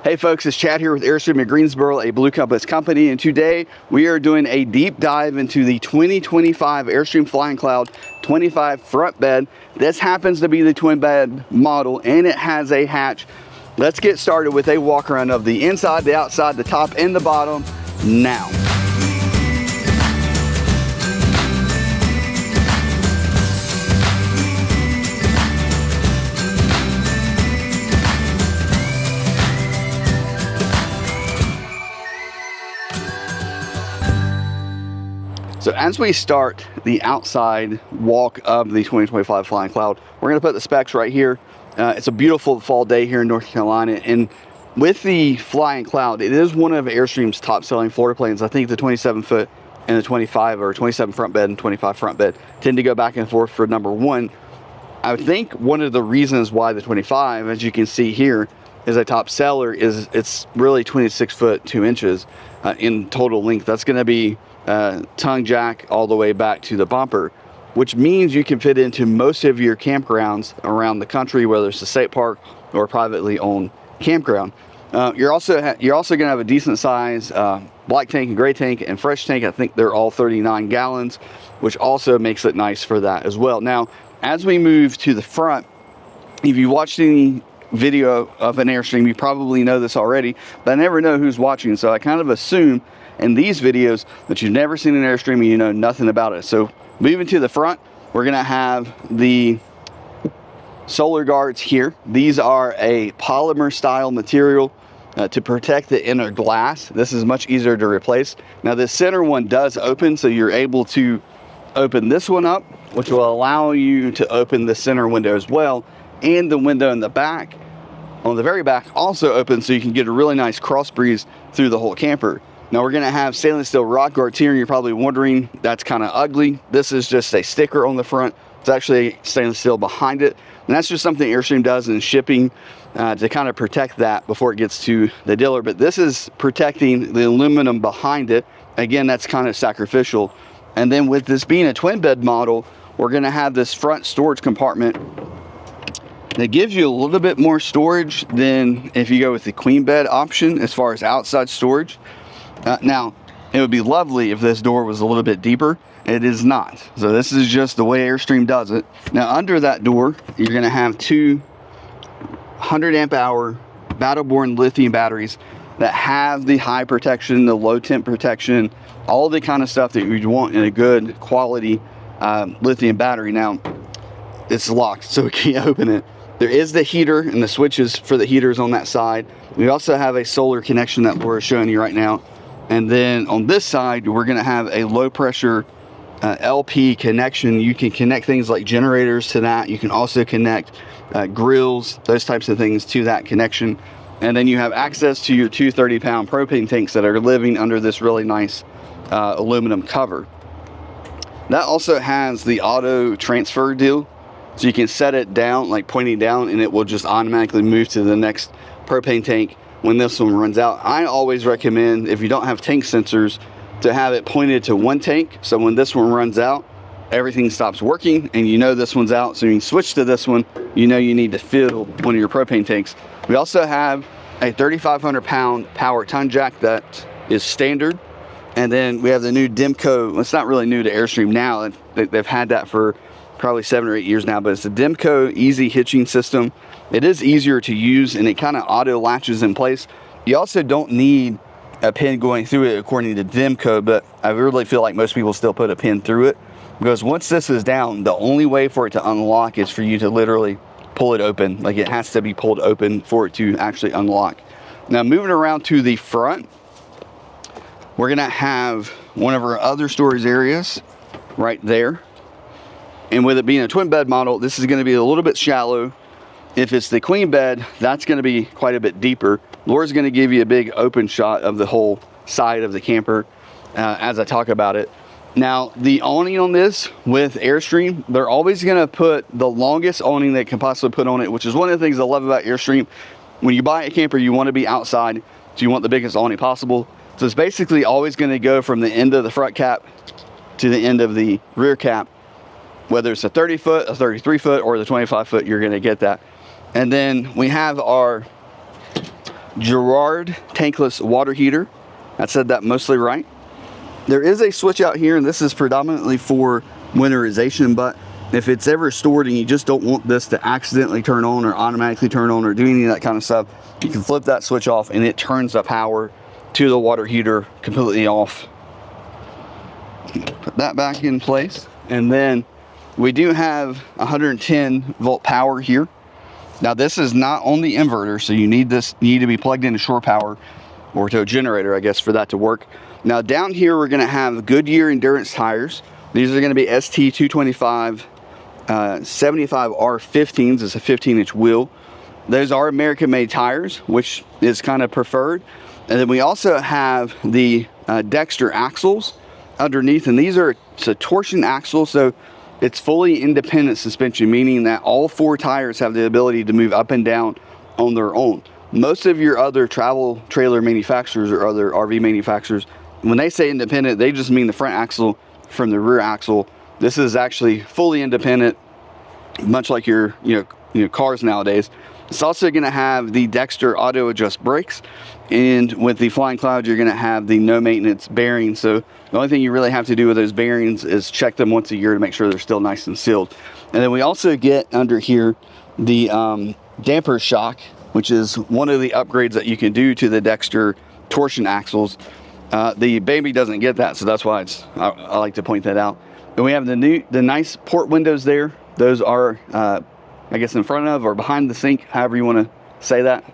Hey folks, it's Chad here with Airstream in Greensboro, a Blue Compass company, and today we are doing a deep dive into the 2025 Airstream Flying Cloud 25 front bed. This happens to be the twin bed model and it has a hatch. Let's get started with a walk around of the inside, the outside, the top, and the bottom now. So as we start the outside walk of the 2025 Flying Cloud, we're going to put the specs right here. It's a beautiful fall day here in North Carolina, and with the Flying Cloud, it is one of Airstream's top selling floor planes. I think the 27 foot and the 25 or 27 front bed and 25 front bed tend to go back and forth for number one. I think one of the reasons why the 25, as you can see here, is a top seller is it's really 26 foot 2 inches in total length. That's going to be tongue jack all the way back to the bumper, which means you can fit into most of your campgrounds around the country, whether it's a state park or a privately owned campground. You're also going to have a decent size black tank and gray tank and fresh tank. I think they're all 39 gallons, which also makes it nice for that as well. Now, as we move to the front, if you watched any video of an Airstream, you probably know this already, but I never know who's watching, so I kind of assume in these videos that you've never seen an Airstream and you know nothing about it. So moving to the front, we're gonna have the solar guards here. These are a polymer style material to protect the inner glass. This is much easier to replace. Now this center one does open, so you're able to open this one up, which will allow you to open the center window as well, and the window in the back, on the very back, also opens, so you can get a really nice cross breeze through the whole camper. Now we're gonna have stainless steel rock guards here, and you're probably wondering, that's kind of ugly. This is just a sticker on the front. It's actually stainless steel behind it, and that's just something Airstream does in shipping to kind of protect that before it gets to the dealer. But this is protecting the aluminum behind it. Again, that's kind of sacrificial. And then with this being a twin bed model, we're gonna have this front storage compartment that gives you a little bit more storage than if you go with the queen bed option as far as outside storage. Now, it would be lovely if this door was a little bit deeper. It is not. So this is just the way Airstream does it. Now, under that door, you're going to have two 100 amp hour battle-borne lithium batteries that have the high protection, the low temp protection, all the kind of stuff that you'd want in a good quality lithium battery. Now, it's locked, so we can't open it. There is the heater and the switches for the heaters on that side. We also have a solar connection that we're showing you right now. And then on this side, we're gonna have a low pressure LP connection. You can connect things like generators to that. You can also connect grills, those types of things to that connection. And then you have access to your two 30-pound propane tanks that are living under this really nice aluminum cover. That also has the auto transfer deal. So you can set it down, like pointing down, and it will just automatically move to the next propane tank when this one runs out. I always recommend, if you don't have tank sensors, to have it pointed to one tank. So when this one runs out, everything stops working and you know this one's out. So you can switch to this one, you know you need to fill one of your propane tanks. We also have a 3,500 pound power ton jack that is standard. And then we have the new Demco. It's not really new to Airstream now. They've had that for probably 7 or 8 years now, but it's the Demco easy hitching system. It is easier to use and it kind of auto latches in place. You also don't need a pin going through it according to Demco, but I really feel like most people still put a pin through it, because once this is down, the only way for it to unlock is for you to literally pull it open. Like, it has to be pulled open for it to actually unlock. Now moving around to the front, we're gonna have one of our other storage areas right there. And with it being a twin bed model, this is gonna be a little bit shallow. If it's the queen bed, that's gonna be quite a bit deeper. Laura's gonna give you a big open shot of the whole side of the camper as I talk about it. Now, the awning on this with Airstream, they're always gonna put the longest awning they can possibly put on it, which is one of the things I love about Airstream. When you buy a camper, you wanna be outside, so you want the biggest awning possible. So it's basically always gonna go from the end of the front cap to the end of the rear cap. Whether it's a 30 foot, a 33 foot, or the 25 foot, you're gonna get that. And then we have our Girard tankless water heater. I said that mostly right. There is a switch out here, and this is predominantly for winterization, but if it's ever stored and you just don't want this to accidentally turn on or automatically turn on or do any of that kind of stuff, you can flip that switch off and it turns the power to the water heater completely off. Put that back in place. And then we do have 110 volt power here. Now this is not on the inverter, so you need to be plugged into shore power or to a generator, I guess, for that to work. Now down here we're going to have Goodyear endurance tires. These are going to be ST 225 75R15s. It's a 15-inch wheel. Those are American made tires, which is kind of preferred. And then we also have the Dexter axles underneath, and these are, it's a torsion axle, so it's fully independent suspension, meaning that all 4 tires have the ability to move up and down on their own. Most of your other travel trailer manufacturers or other RV manufacturers, when they say independent, they just mean the front axle from the rear axle. This is actually fully independent, much like your cars nowadays. It's also going to have the Dexter auto adjust brakes, and with the Flying Cloud you're going to have the no maintenance bearings. So the only thing you really have to do with those bearings is check them once a year to make sure they're still nice and sealed. And then we also get under here the damper shock, which is one of the upgrades that you can do to the Dexter torsion axles. The Baby doesn't get that, so that's why I like to point that out. And we have the nice port windows there. Those are I guess in front of or behind the sink, however you want to say that.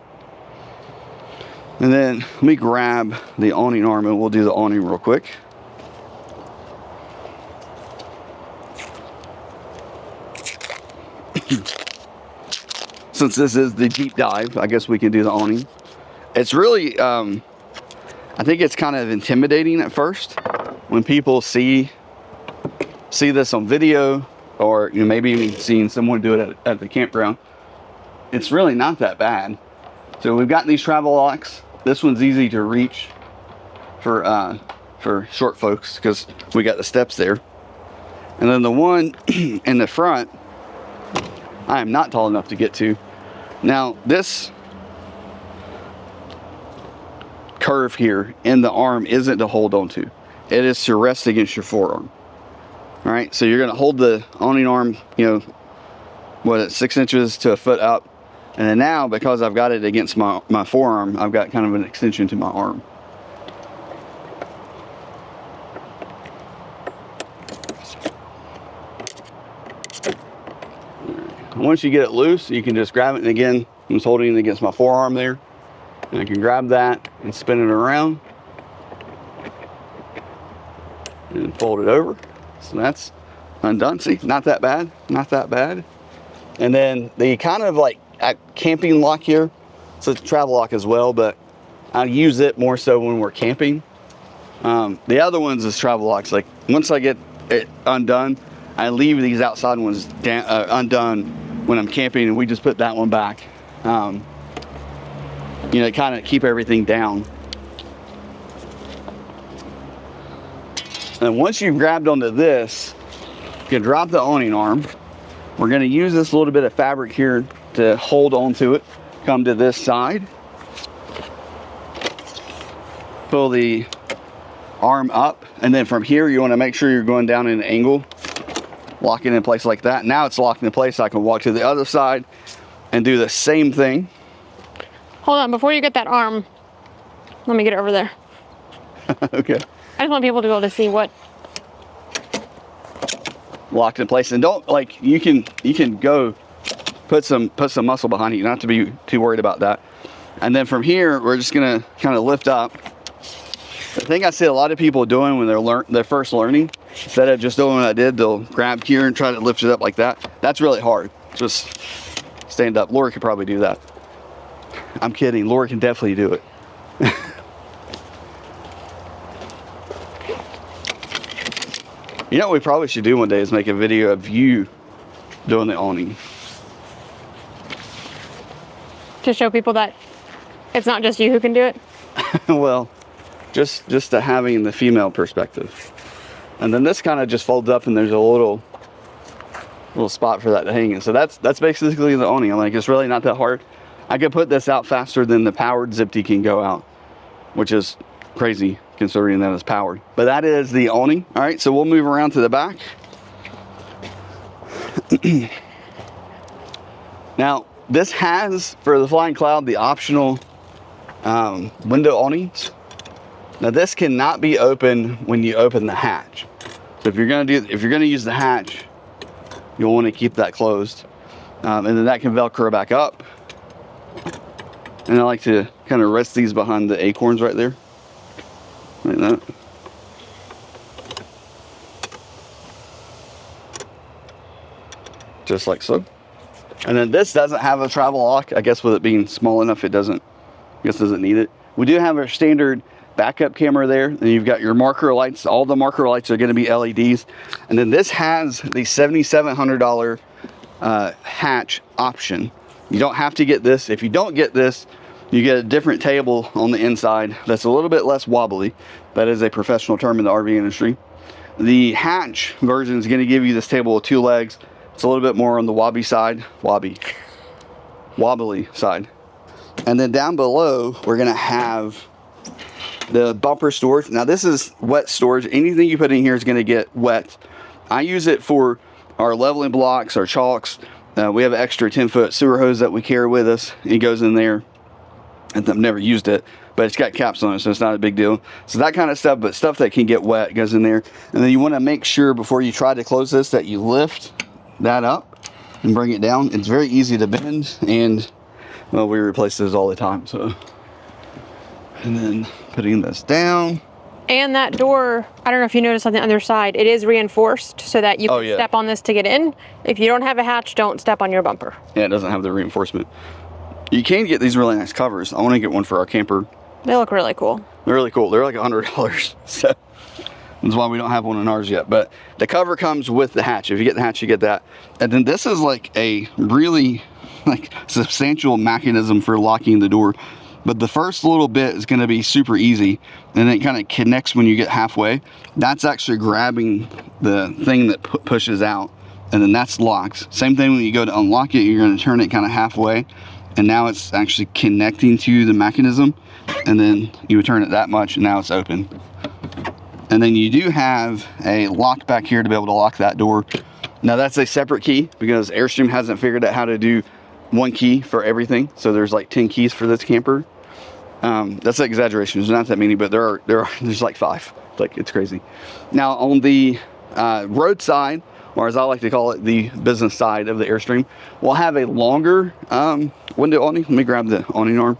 And then let me grab the awning arm and we'll do the awning real quick. Since this is the deep dive, I guess we can do the awning. It's really, I think it's kind of intimidating at first when people see this on video, or maybe even seeing someone do it at the campground. It's really not that bad. So we've got these travel locks. This one's easy to reach for short folks because we got the steps there. And then the one in the front, I am not tall enough to get to. Now this curve here in the arm isn't to hold on to. It is to rest against your forearm. All right, so you're gonna hold the awning arm, what, 6 inches to a foot up. And then now, because I've got it against my forearm, I've got kind of an extension to my arm. Once you get it loose, you can just grab it, and again, I'm just holding it against my forearm there. And I can grab that and spin it around and fold it over. So that's undone. See, not that bad, not that bad. And then the kind of like camping lock here, so it's a travel lock as well, but I use it more so when we're camping. The other ones is travel locks. Like once I get it undone, I leave these outside ones undone when I'm camping, and we just put that one back. Kind of keep everything down. And once you've grabbed onto this, you can drop the awning arm. We're going to use this little bit of fabric here to hold onto it. Come to this side. Pull the arm up, and then from here you want to make sure you're going down in an angle. Lock it in place like that. Now it's locked in place. I can walk to the other side and do the same thing. Hold on, before you get that arm, let me get over there. Okay. I just want people to be able to see what. Locked in place, and don't, like, you can go put some muscle behind it. You don't have to be too worried about that. And then from here, we're just gonna kind of lift up. The thing I see a lot of people doing when they're first learning, instead of just doing what I did, they'll grab here and try to lift it up like that. That's really hard. Just stand up. Laura could probably do that. I'm kidding. Laura can definitely do it. You know what we probably should do one day is make a video of you doing the awning. To show people that it's not just you who can do it? Well, just to having the female perspective. And then this kind of just folds up, and there's a little spot for that to hang in. So that's basically the awning. I'm like, it's really not that hard. I could put this out faster than the powered Zipty can go out, which is crazy considering that it's powered. But that is the awning. All right, so we'll move around to the back. Now, this has, for the Flying Cloud, the optional window awnings. Now, this cannot be open when you open the hatch. So if you're gonna use the hatch, you'll want to keep that closed, and then that can Velcro back up. And I like to kind of rest these behind the acorns right there, like that. Just like so. And then this doesn't have a travel lock. I guess with it being small enough, it doesn't need it. We do have our standard backup camera there. And you've got your marker lights. All the marker lights are going to be LEDs. And then this has the $7,700 hatch option. You don't have to get this. If you don't get this, you get a different table on the inside that's a little bit less wobbly. That is a professional term in the RV industry. The hatch version is going to give you this table with 2 legs. It's a little bit more on the wobbly side. Wobbly side. And then down below, we're going to have the bumper storage. Now, this is wet storage. Anything you put in here is going to get wet. I use it for our leveling blocks, our chalks. We have an extra 10-foot sewer hose that we carry with us. It goes in there. And I've never used it, but it's got caps on it, so it's not a big deal. So that kind of stuff, but stuff that can get wet goes in there. And then you want to make sure before you try to close this that you lift that up and bring it down. It's very easy to bend, and well, we replace those all the time. So, and then putting this down. And that door, I don't know if you noticed on the other side, it is reinforced so that you can step on this to get in. If you don't have a hatch, don't step on your bumper. Yeah, it doesn't have the reinforcement. You can get these really nice covers. I want to get one for our camper. They look really cool. They're really cool. They're like $100. So that's why we don't have one in ours yet. But the cover comes with the hatch. If you get the hatch, you get that. And then this is like a really substantial mechanism for locking the door. But the first little bit is going to be super easy. And it kind of connects when you get halfway. That's actually grabbing the thing that pushes out. And then that's locked. Same thing when you go to unlock it, you're going to turn it kind of halfway. And now it's actually connecting to the mechanism. And then you would turn it that much, and now it's open. And then you do have a lock back here to be able to lock that door. Now that's a separate key because Airstream hasn't figured out how to do one key for everything. So there's like 10 keys for this camper. That's an exaggeration. There's not that many, but there's like 5. Like, it's crazy. Now on the road side, or as I like to call it, the business side of the Airstream, we'll have a longer window awning. Let me grab the awning arm.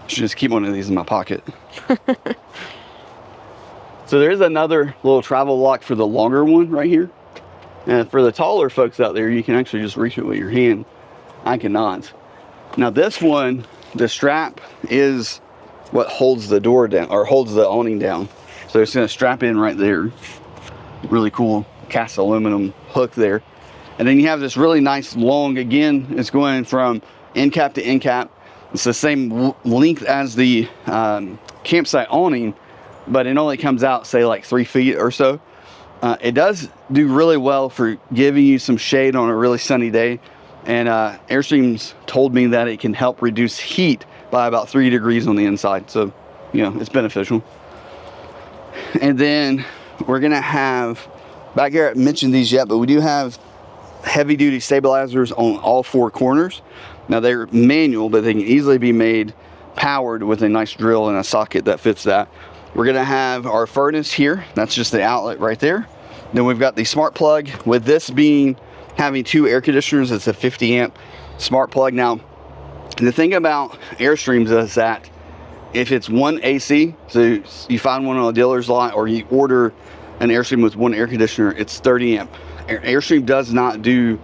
Should just keep one of these in my pocket. So there's another little travel lock for the longer one right here. And for the taller folks out there, you can actually just reach it with your hand. I cannot. Now this one, the strap is what holds the door down, or holds the awning down. So it's going to strap in right there. Really cool cast aluminum hook there. And then you have this really nice long, again, it's going from end cap to end cap. It's the same length as the campsite awning, but it only comes out, say, like 3 feet or so. It does do really well for giving you some shade on a really sunny day. And Airstream's told me that it can help reduce heat by about 3 degrees on the inside. So, you know, it's beneficial. And then we're going to have, back here, I haven't mentioned these yet, but we do have heavy duty stabilizers on all 4 corners. Now they're manual, but they can easily be made powered with a nice drill and a socket that fits that. We're going to have our furnace here. That's just the outlet right there. Then we've got the smart plug. With this being having 2 air conditioners, it's a 50 amp smart plug. Now, the thing about Airstreams is that if it's one AC, so you find one on a dealer's lot or you order an Airstream with 1 air conditioner, it's 30 amp. Airstream does not do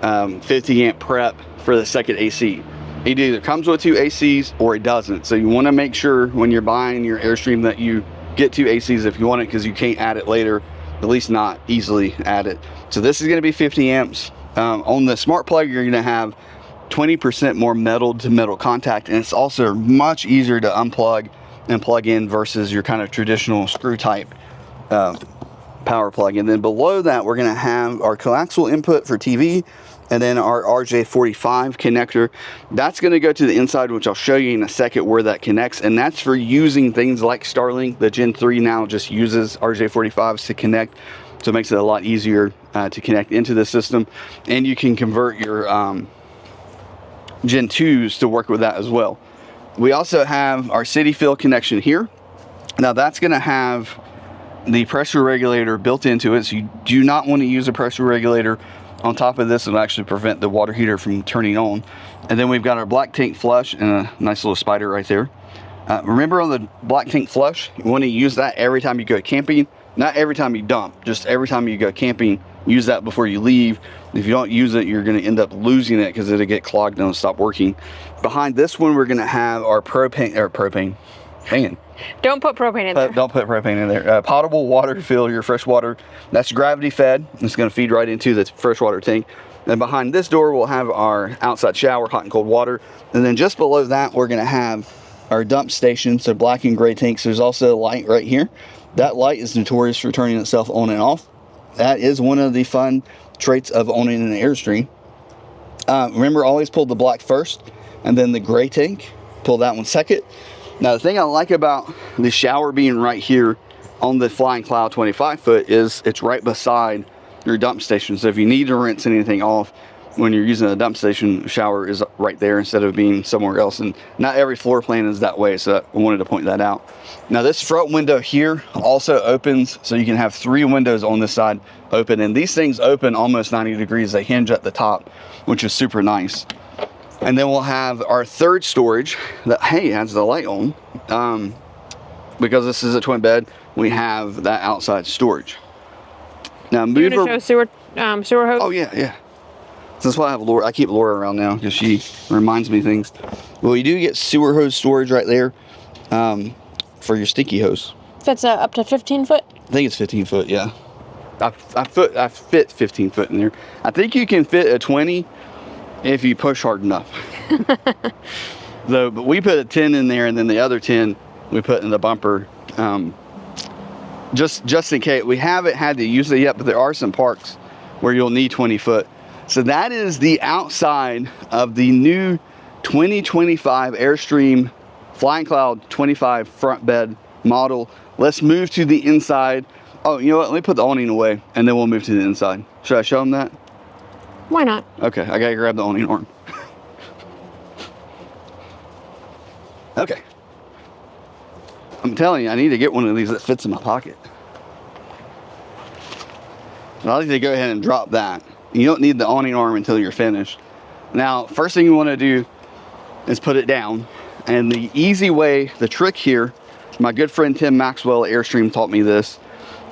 50 amp prep for the second AC. It either comes with 2 ACs or it doesn't. So you want to make sure when you're buying your Airstream that you get 2 ACs if you want it, because you can't add it later, at least not easily add it. So this is going to be 50 amps. On the smart plug, you're going to have 20% more metal to metal contact, and it's also much easier to unplug and plug in versus your kind of traditional screw type power plug. And then below that, we're going to have our coaxial input for TV, and then our RJ45 connector. That's going to go to the inside, which I'll show you in a second where that connects. And that's for using things like Starlink. The Gen 3 now just uses RJ45s to connect, so it makes it a lot easier to connect into the system. And you can convert your Gen 2s to work with that as well. We also have our city fill connection here. Now that's going to have the pressure regulator built into it, so you do not want to use a pressure regulator on top of this. It'll actually prevent the water heater from turning on. And then we've got our black tank flush and a nice little spider right there. Remember, on the black tank flush, you want to use that every time you go camping. Not every time you dump, just every time you go camping, use that before you leave. If you don't use it, you're going to end up losing it because it'll get clogged and it'll stop working. Behind this one, we're going to have our propane. Man. Don't put propane in there. Don't put propane in there. Potable water fill, your fresh water. That's gravity fed. It's going to feed right into the freshwater tank. And behind this door, we'll have our outside shower, hot and cold water. And then just below that, we're going to have our dump station. So black and gray tanks. There's also a light right here. That light is notorious for turning itself on and off. That is one of the fun traits of owning an Airstream. Remember, always pull the black first, and then the gray tank, pull that one second. Now, the thing I like about the shower being right here on the Flying Cloud 25 foot is it's right beside your dump station. So if you need to rinse anything off when you're using a dump station, shower is right there instead of being somewhere else. And not every floor plan is that way, so I wanted to point that out. Now, this front window here also opens, so you can have 3 windows on this side open. And these things open almost 90 degrees. They hinge at the top, which is super nice. And then we'll have our third storage that, hey, has the light on. Because this is a twin bed, we have that outside storage. Now, You want to show sewer hose? Oh, yeah. That's why I have Laura. I keep Laura around now because she reminds me things. Well, you do get sewer hose storage right there for your stinky hose. That's up to 15 foot? I think it's 15 foot, yeah. I fit 15 foot in there. I think you can fit a 20 if you push hard enough. But we put a 10 in there, and then the other 10 we put in the bumper. Just in case. We haven't had to use it yet, but there are some parks where you'll need 20 foot. So that is the outside of the new 2025 Airstream Flying Cloud 25 front bed model. Let's move to the inside. Oh, you know what? Let me put the awning away, and then we'll move to the inside. Should I show them that? Why not? Okay, I gotta grab the awning arm. Okay. I'm telling you, I need to get one of these that fits in my pocket. I like to go ahead and drop that. You don't need the awning arm until you're finished. Now, first thing you want to do is put it down. And the easy way, the trick here, my good friend Tim Maxwell at Airstream taught me this.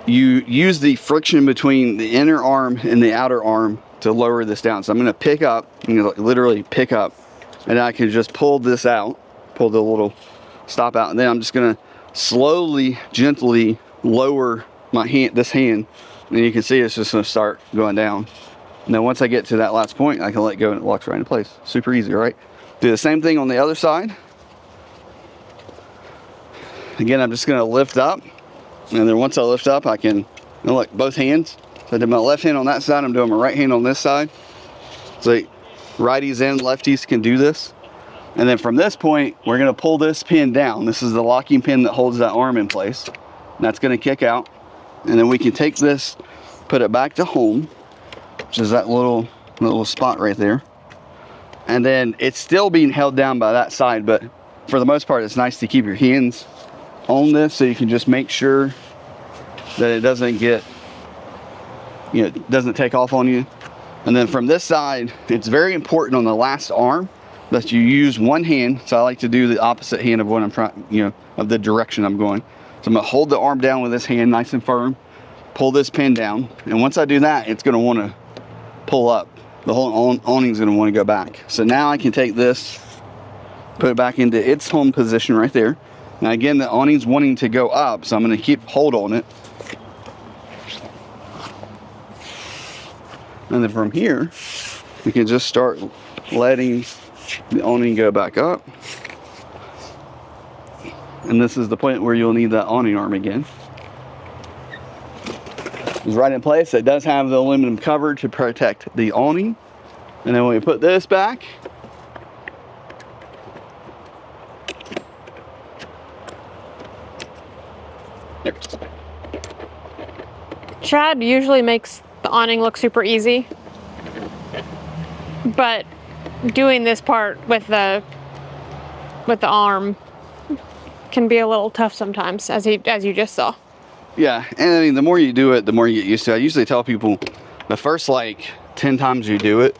You use the friction between the inner arm and the outer arm to lower this down. So I'm going to pick up, literally pick up, and I can just pull this out, pull the little stop out, and then I'm just going to slowly, gently lower my hand, this hand, and you can see it's just going to start going down. And then once I get to that last point, I can let go and it locks right into place. Super easy, right? Do the same thing on the other side. Again, I'm just going to lift up, and then once I lift up, I can, look, both hands. So I did my left hand on that side, I'm doing my right hand on this side. So righties and lefties can do this. And then from this point, we're going to pull this pin down. This is the locking pin that holds that arm in place. And that's going to kick out. And then we can take this, put it back to home, which is that little spot right there. And then it's still being held down by that side, but for the most part, it's nice to keep your hands on this so you can just make sure that it doesn't get, doesn't take off on you. And then from this side, it's very important on the last arm that you use one hand. So I like to do the opposite hand of what I'm trying, of the direction I'm going. So I'm gonna hold the arm down with this hand nice and firm, pull this pin down, and once I do that, it's gonna wanna pull up. The whole awning's gonna wanna go back. So now I can take this, put it back into its home position right there. Now again, the awning's wanting to go up, so I'm gonna keep hold on it. And then from here, we can just start letting the awning go back up. And this is the point where you'll need that awning arm again. is right in place. It does have the aluminum cover to protect the awning. And then when we put this back, there. Chad usually makes the awning look super easy, but doing this part with the arm can be a little tough sometimes, as you just saw. Yeah, and I mean, the more you do it, the more you get used to it. I usually tell people the first like 10 times you do it,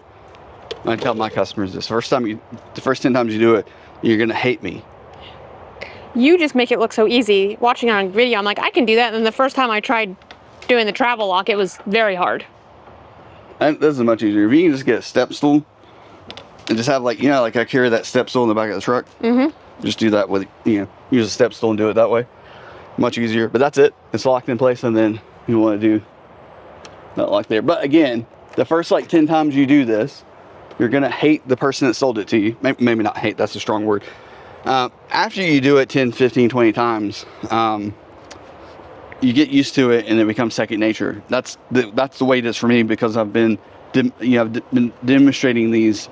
I tell my customers this, the first 10 times you do it, you're gonna hate me. You just make it look so easy. Watching it on video, I'm like, I can do that. And then the first time I tried doing the travel lock, it was very hard. And this is much easier. If you can just get a step stool and just have like, you know, like I carry that step stool in the back of the truck. Mm-hmm. Just do that with, you know, use a step stool and do it that way. Much easier, but that's it. It's locked in place, and then you want to do that lock there. But again, the first like 10 times you do this, you're gonna hate the person that sold it to you. Maybe not hate, that's a strong word. After you do it 10, 15, 20 times, you get used to it and it becomes second nature. That's the way it is for me, because I've been been demonstrating these,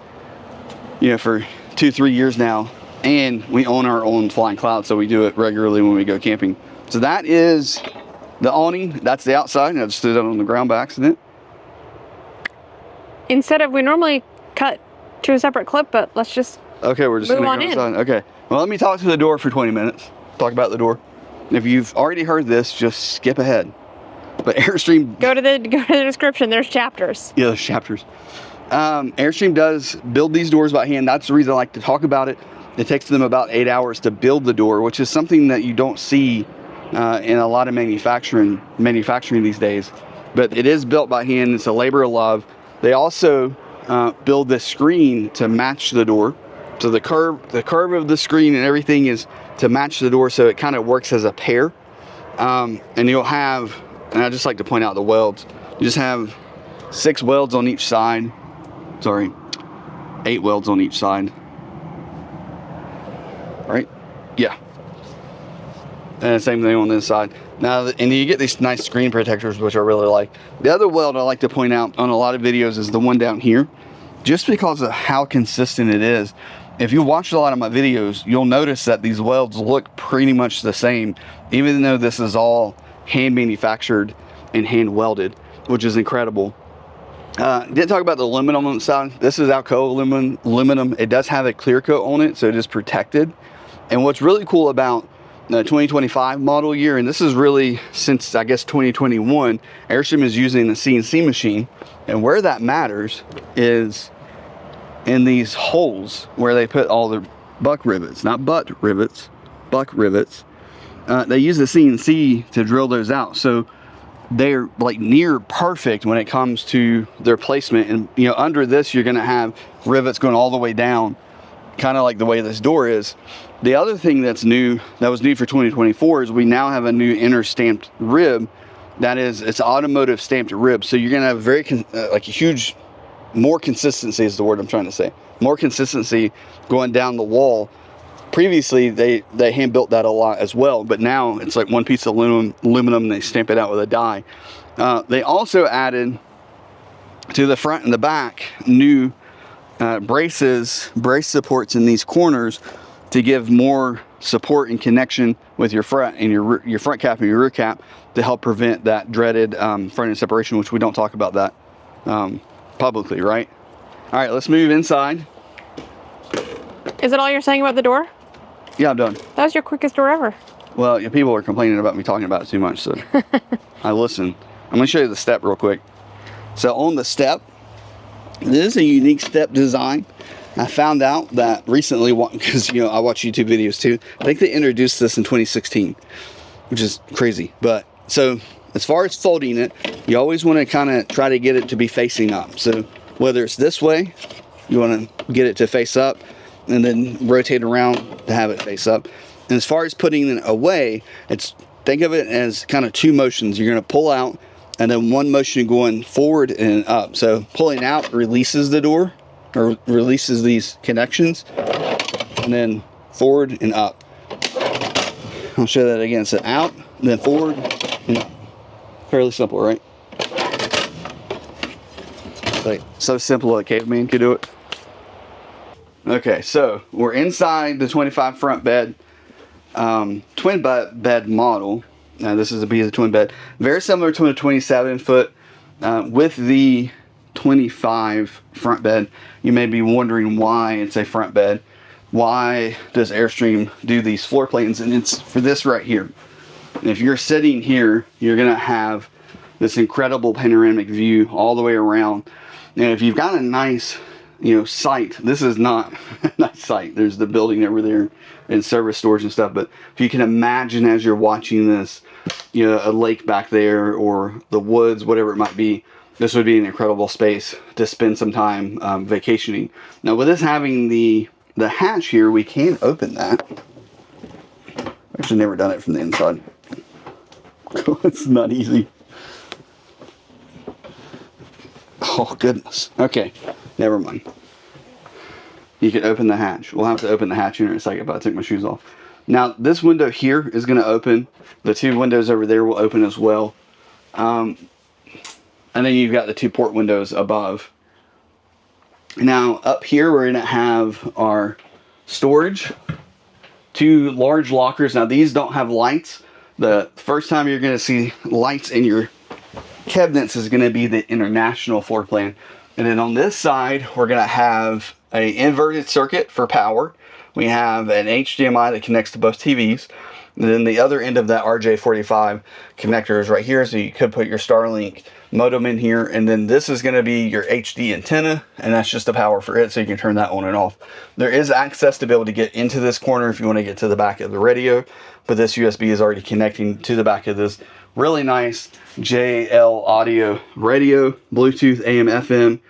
you know, for 2-3 years now, and we own our own flying cloud, so we do it regularly when we go camping. So that is the awning. That's the outside, and I just threw that on the ground by accident. Instead of, we normally cut to a separate clip, but let's just okay, we're just move gonna on go in. inside. Okay, well, let me talk to the door for 20 minutes. Talk about the door. If you've already heard this, just skip ahead. But Airstream, Go to the description. There's chapters. yeah, there's chapters. Airstream does build these doors by hand. That's the reason I like to talk about it. It takes them about 8 hours to build the door, which is something that you don't see in a lot of manufacturing these days. But it is built by hand. It's a labor of love. They also build this screen to match the door. So the curve of the screen and everything is to match the door, so it kind of works as a pair. And you'll have, and I just like to point out the welds. You just have 6 welds on each side. Sorry, 8 welds on each side. Right? Yeah. And same thing on this side. Now, and you get these nice screen protectors, which I really like. The other weld I like to point out on a lot of videos is the one down here, just because of how consistent it is. If you watch a lot of my videos, you'll notice that these welds look pretty much the same, even though this is all hand manufactured and hand welded, which is incredible. Didn't talk about the aluminum on the side. This is Alcoa aluminum. It does have a clear coat on it, so it is protected. And what's really cool about the 2025 model year, and this is really since I guess 2021, Airstream is using the CNC machine, and where that matters is in these holes where they put all the buck rivets, not butt rivets, buck rivets. They use the CNC to drill those out, so they're like near perfect when it comes to their placement. And you know, under this you're going to have rivets going all the way down, kind of like the way this door is. The other thing that's new, that was new for 2024, is we now have a new inner stamped rib. That is, it's automotive stamped rib. So you're going to have very like a huge, more consistency is the word I'm trying to say. More consistency going down the wall. Previously, they hand built that a lot as well, but now it's like one piece of aluminum and they stamp it out with a die. They also added to the front and the back new brace supports in these corners to give more support and connection with your front and your front cap and your rear cap to help prevent that dreaded front end separation, which we don't talk about that publicly, right? All right, let's move inside. Is it all you're saying about the door? Yeah, I'm done. That was your quickest door ever. Well, yeah, people are complaining about me talking about it too much, so I listen. I'm gonna show you the step real quick. So on the step, this is a unique step design. I found out that recently, because you know I watch YouTube videos too. I think they introduced this in 2016, which is crazy. But so as far as folding it, you always want to kind of try to get it to be facing up. So whether it's this way, you want to get it to face up, and then rotate around to have it face up. And as far as putting it away, think of it as kind of 2 motions. You're going to pull out, and then 1 motion going forward and up. So pulling out releases the door, or releases these connections, and then forward and up. I'll show that again. So out, and then forward and up. Fairly simple, right? Like, so simple a caveman could do it. Okay, so we're inside the 25 front bed, twin bed model. Now this is a piece of twin bed, very similar to a 27 foot. With the 25 front bed, you may be wondering why it's a front bed. Why does Airstream do these floor plans? And it's for this right here. And if you're sitting here, you're gonna have this incredible panoramic view all the way around. And if you've got a nice, sight, this is not a nice sight. There's the building over there and service stores and stuff. But if you can imagine as you're watching this, a lake back there or the woods, whatever it might be, this would be an incredible space to spend some time vacationing. Now with this having the hatch here, we can open that. I've actually never done it from the inside. It's not easy. Oh goodness. Okay, never mind. You can open the hatch. We'll have to open the hatch here in a second, but I took my shoes off. Now this window here is going to open. The two windows over there will open as well. And then you've got the two port windows above. Now up here we're going to have our storage. Two large lockers. Now these don't have lights. The first time you're going to see lights in your cabinets is going to be the international floor plan. And then on this side we're going to have an inverted circuit for power. We have an HDMI that connects to both TVs. And then the other end of that RJ45 connector is right here, so you could put your Starlink modem in here. And then this is going to be your HD antenna, and that's just the power for it, so you can turn that on and off. There is access to be able to get into this corner if you want to get to the back of the radio, but this USB is already connecting to the back of this really nice JL audio radio, Bluetooth, AM, FM.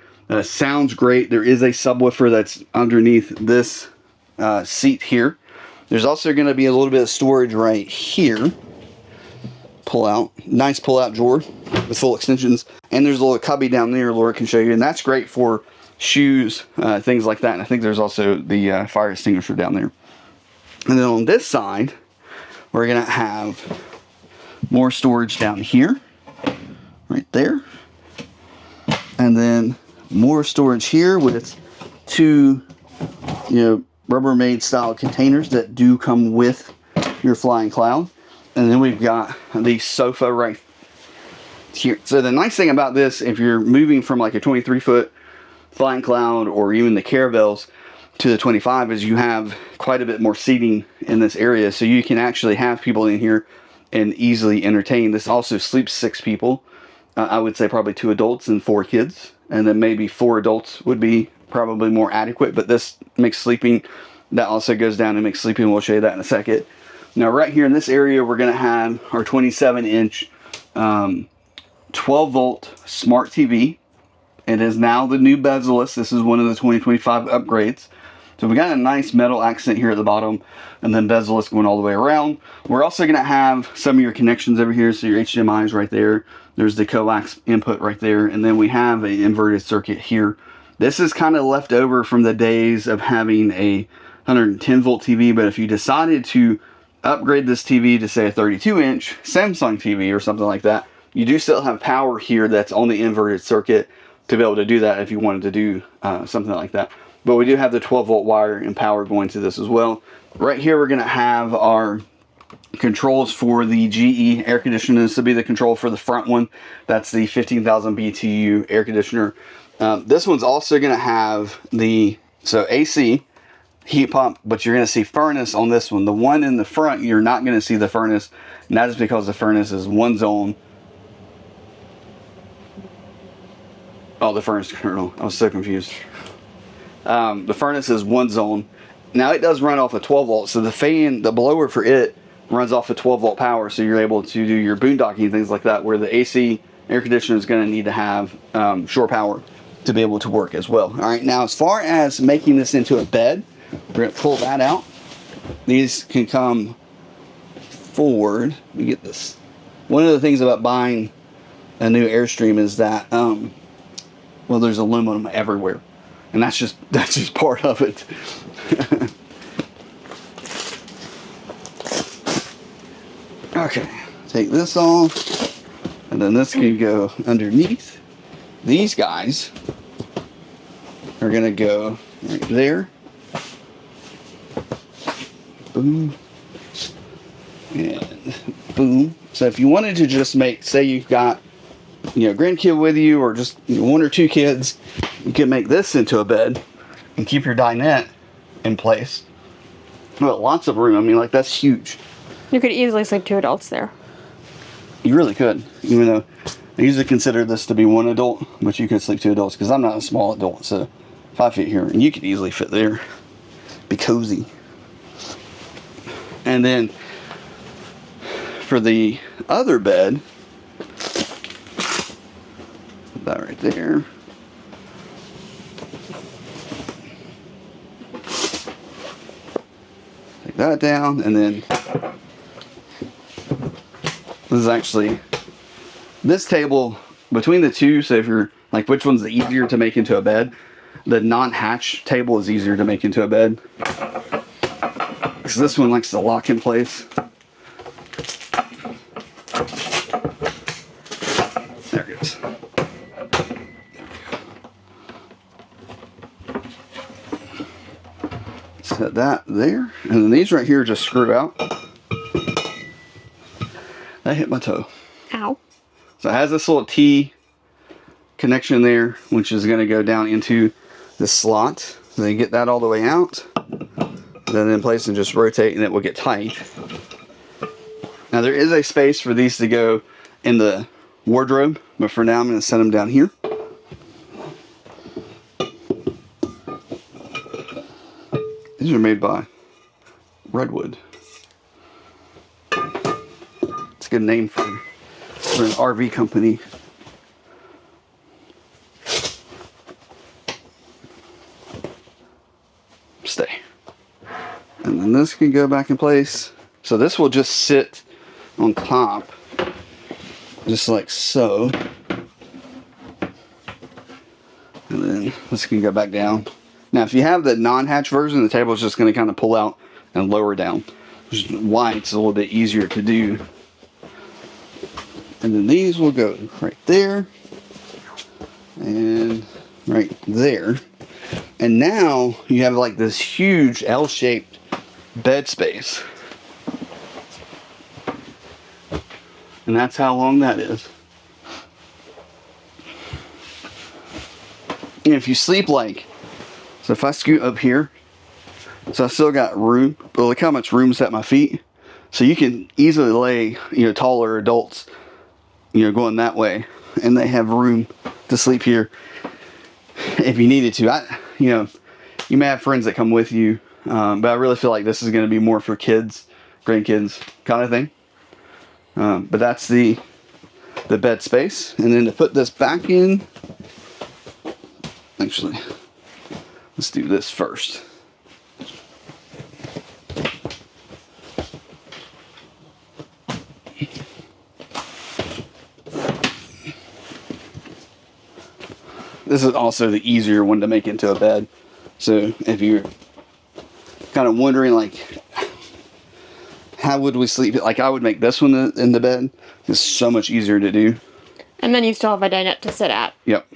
Sounds great. There is a subwoofer that's underneath this seat here. There's also going to be a little bit of storage right here. Nice pull out drawer with full extensions. And there's a little cubby down there Laura can show you. And that's great for shoes, things like that. And I think there's also the fire extinguisher down there. And then on this side, we're going to have more storage down here. Right there. And then more storage here with two, Rubbermaid style containers that do come with your Flying Cloud. And then we've got the sofa right here. So the nice thing about this, if you're moving from like a 23 foot Flying Cloud or even the Caravels to the 25, is you have quite a bit more seating in this area. So you can actually have people in here and easily entertain. This also sleeps 6 people. I would say probably 2 adults and 4 kids. And then maybe 4 adults would be probably more adequate, but this makes sleeping, that also goes down and makes sleeping. We'll show you that in a second. Now right here in this area, we're going to have our 27-inch 12-volt smart TV. It is now the new bezel-less. This is one of the 2025 upgrades. So we got a nice metal accent here at the bottom, and then bezel-less going all the way around. We're also going to have some of your connections over here. So your HDMI is right there. There's the coax input right there, and then we have an inverted circuit here. This is kind of left over from the days of having a 110 volt TV, but if you decided to upgrade this TV to say a 32-inch Samsung TV or something like that, you do still have power here that's on the inverted circuit to be able to do that if you wanted to do something like that. But we do have the 12 volt wire and power going to this as well. Right here we're going to have our controls for the GE air conditioner. This will be the control for the front one. That's the 15,000 BTU air conditioner. This one's also going to have the AC, heat pump, but you're going to see furnace on this one. The one in the front, you're not going to see the furnace, and that is because the furnace is one zone. Oh, the furnace kernel. I was so confused. The furnace is one zone. Now it does run off of 12 volts, so the fan, the blower for it runs off of 12 volt power, so you're able to do your boondocking and things like that, where the AC air conditioner is going to need to have shore power to be able to work as well. All right, now as far as making this into a bed, we're going to pull that out. These can come forward. Let me get this. One of the things about buying a new Airstream is that, well, there's aluminum everywhere, and that's just part of it. Okay, take this off, and then this can go underneath. These guys are gonna go right there. Boom. And boom. So if you wanted to just make, say you've got, you know, grandkid with you, or just, you know, 1 or 2 kids, you can make this into a bed and keep your dinette in place. Well, lots of room. I mean, like, that's huge. You could easily sleep 2 adults there. You really could, even though I usually consider this to be 1 adult, but you could sleep 2 adults because I'm not a small adult, so 5 feet here, and you could easily fit there. Be cozy. And then for the other bed, put that right there. Take that down, and then this is actually this table between the two. So if you're like, which one's the easier to make into a bed? The non-hatch table is easier to make into a bed because this one likes to lock in place. There it goes. Set that there, and then these right here just screw out. That hit my toe. Ow. So it has this little T connection there, which is going to go down into this slot. So then you get that all the way out, then in place, and just rotate, and it will get tight. Now there is a space for these to go in the wardrobe, but for now I'm going to set them down here. These are made by Redwood. It's a good name for an RV company. Stay. And then this can go back in place. So this will just sit on top, just like so. And then this can go back down. Now, if you have the non-hatch version, the table is just going to kind of pull out and lower down, which is why it's a little bit easier to do. And then these will go right there and right there. And now you have like this huge L-shaped bed space. And that's how long that is. And if you sleep like, so if I scoot up here, so I still got room, but look how much room's at my feet. So you can easily lay, you know, taller adults, you know, going that way, and they have room to sleep here if you needed to. You know, you may have friends that come with you, but I really feel like this is going to be more for kids, grandkids kind of thing. But that's the bed space. And then to put this back in, actually, let's do this first. This is also the easier one to make into a bed. So if you're kind of wondering, like, how would we sleep? Like, I would make this one in the bed. It's so much easier to do. And then you still have a dinette to sit at. Yep.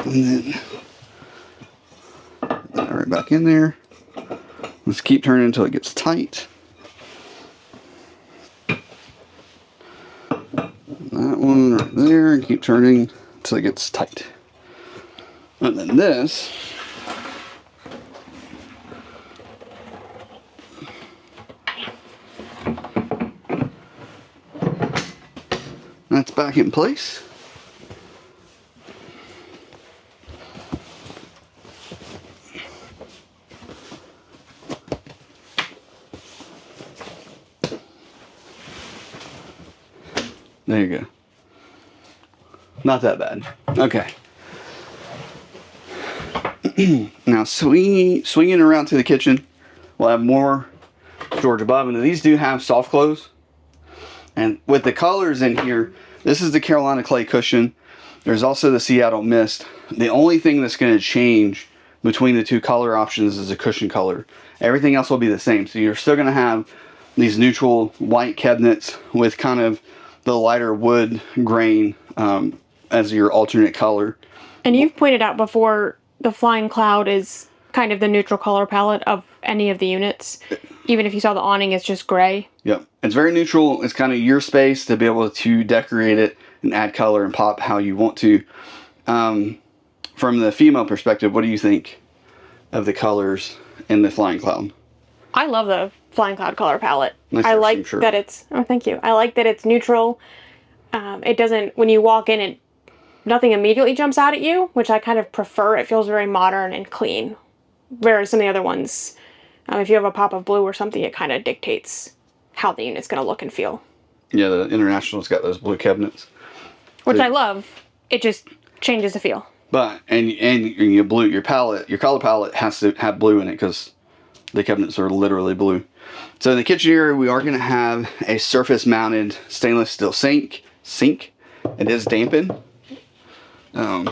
And then put that right back in there. Let's keep turning until it gets tight. That one right there, and keep turning until it gets tight. And then this, that's back in place. There you go. Not that bad. Okay. Now swinging around to the kitchen, we'll have more storage above. And these do have soft close. And with the colors in here, this is the Carolina clay cushion. There's also the Seattle mist. The only thing that's going to change between the two color options is the cushion color. Everything else will be the same. So you're still going to have these neutral white cabinets with kind of the lighter wood grain as your alternate color. And you've pointed out before, the Flying Cloud is kind of the neutral color palette of any of the units. Even if you saw the awning, it's just gray. Yep. It's very neutral. It's kind of your space to be able to decorate it and add color and pop how you want to. From the female perspective, what do you think of the colors in the Flying Cloud? I love the Flying Cloud color palette. Nice I like shirt. that it's, oh, thank you. I like that it's neutral. It doesn't, when you walk in, nothing immediately jumps out at you, which I kind of prefer. It feels very modern and clean. Whereas some of the other ones, if you have a pop of blue or something, it kind of dictates how the unit's going to look and feel. Yeah, the International's got those blue cabinets. Which I love. It just changes the feel. But, and your color palette has to have blue in it because the cabinets are literally blue. So in the kitchen area, we are going to have a surface mounted stainless steel sink. It is dampened. And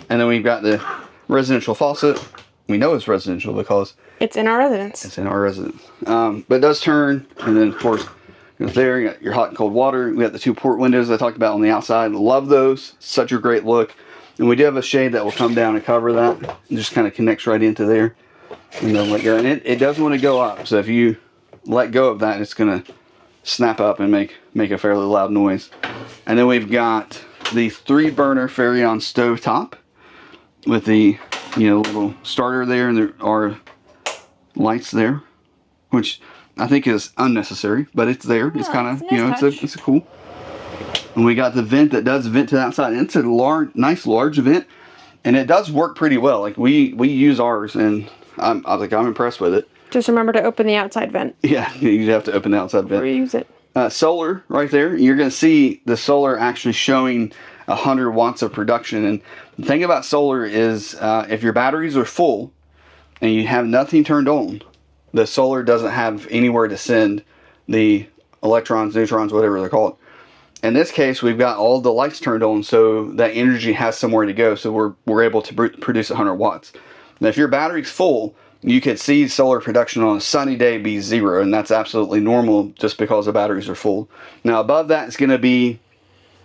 then we've got the residential faucet. We know it's residential because it's in our residence. It's in our residence. But it does turn, and then of course, there you got your hot and cold water. We got the 2 port windows I talked about on the outside. Love those. Such a great look. And we do have a shade that will come down and cover that. It just kind of connects right into there. And then let go. And it does want to go up. So if you let go of that, it's going to snap up and make a fairly loud noise. And then we've got the 3-burner Furrion stove top with the little starter there, and there are lights there, which I think is unnecessary, but it's there. Yeah, it's kind of it's a cool. And we got the vent that does vent to the outside. And it's a nice large vent, and it does work pretty well. Like we use ours, and I'm impressed with it. Just remember to open the outside vent. Yeah, you have to open the outside vent. Before you use it. Solar right there. You're going to see the solar actually showing 100 watts of production. And the thing about solar is if your batteries are full and you have nothing turned on, the solar doesn't have anywhere to send the electrons, neutrons, whatever they're called. In this case, we've got all the lights turned on, so that energy has somewhere to go. So we're able to produce 100 watts. Now, if your battery's full, you could see solar production on a sunny day be 0, and that's absolutely normal just because the batteries are full. Now, above that is going to be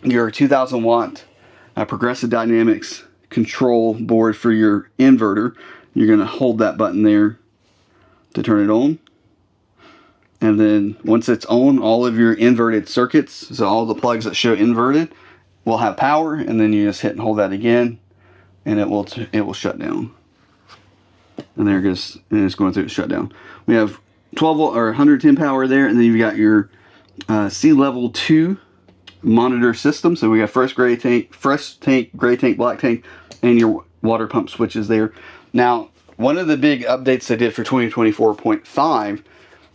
your 2,000 watt Progressive Dynamics control board for your inverter. You're going to hold that button there to turn it on. And then once it's on, all of your inverted circuits, so all the plugs that show inverted, will have power, and then you just hit and hold that again, and it will shut down. And there it goes, and it's going through the shutdown. We have 12 volt or 110 power there, and then you've got your sea level 2 monitor system. So we got fresh tank, gray tank, black tank, and your water pump switches there. Now, one of the big updates they did for 2024.5,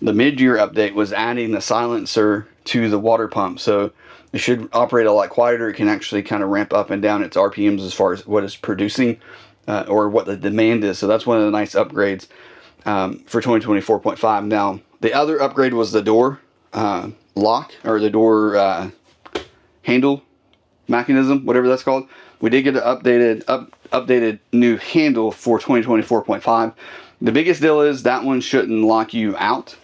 the mid-year update, was adding the silencer to the water pump. So it should operate a lot quieter. It can actually kind of ramp up and down its RPMs as far as what it's producing. Or what the demand is. So that's one of the nice upgrades for 2024.5. Now, the other upgrade was the door lock, or the door handle mechanism, whatever that's called. We did get an updated new handle for 2024.5. The biggest deal is that one shouldn't lock you out.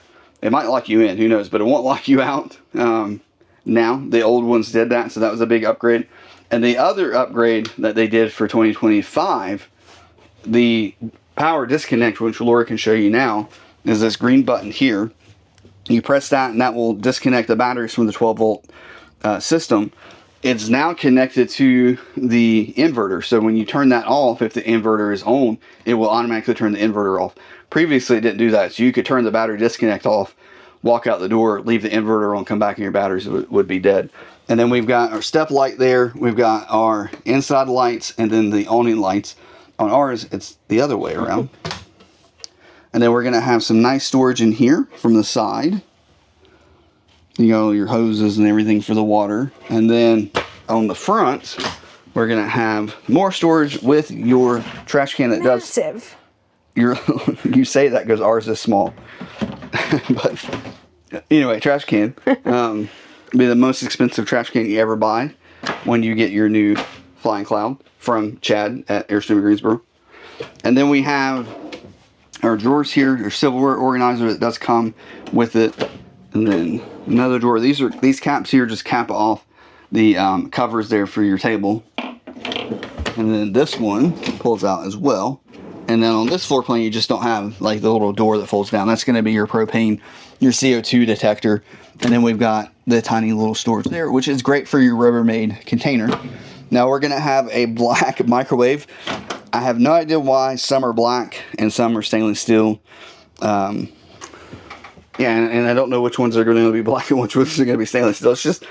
It might lock you in, who knows, but it won't lock you out. Now, the old ones did that, so that was a big upgrade. And the other upgrade that they did for 2025, the power disconnect, which Laura can show you now, is this green button here. You press that, and that will disconnect the batteries from the 12 volt system. It's now connected to the inverter. So when you turn that off, if the inverter is on, it will automatically turn the inverter off. Previously, it didn't do that. So you could turn the battery disconnect off, walk out the door, leave the inverter on, come back, and your batteries would be dead. And then we've got our step light there. We've got our inside lights, and then the awning lights. On ours, it's the other way around. And then we're going to have some nice storage in here from the side. You know, your hoses and everything for the water. And then on the front, we're going to have more storage with your trash can that Massive. You say that because ours is small. But anyway, trash can. Be the most expensive trash can you ever buy when you get your new Flying Cloud from Chad at Airstream Greensboro. And then we have our drawers here, our silverware organizer that does come with it. And then another drawer. These caps here just cap off the covers there for your table. And then this one pulls out as well. And then on this floor plan, you just don't have like the little door that folds down. That's going to be your propane, your CO2 detector. And then we've got the tiny little storage there, which is great for your Rubbermaid container. Now we're going to have a black microwave. I have no idea why some are black and some are stainless steel. Yeah, and I don't know which ones are going to be black and which ones are going to be stainless steel. It's just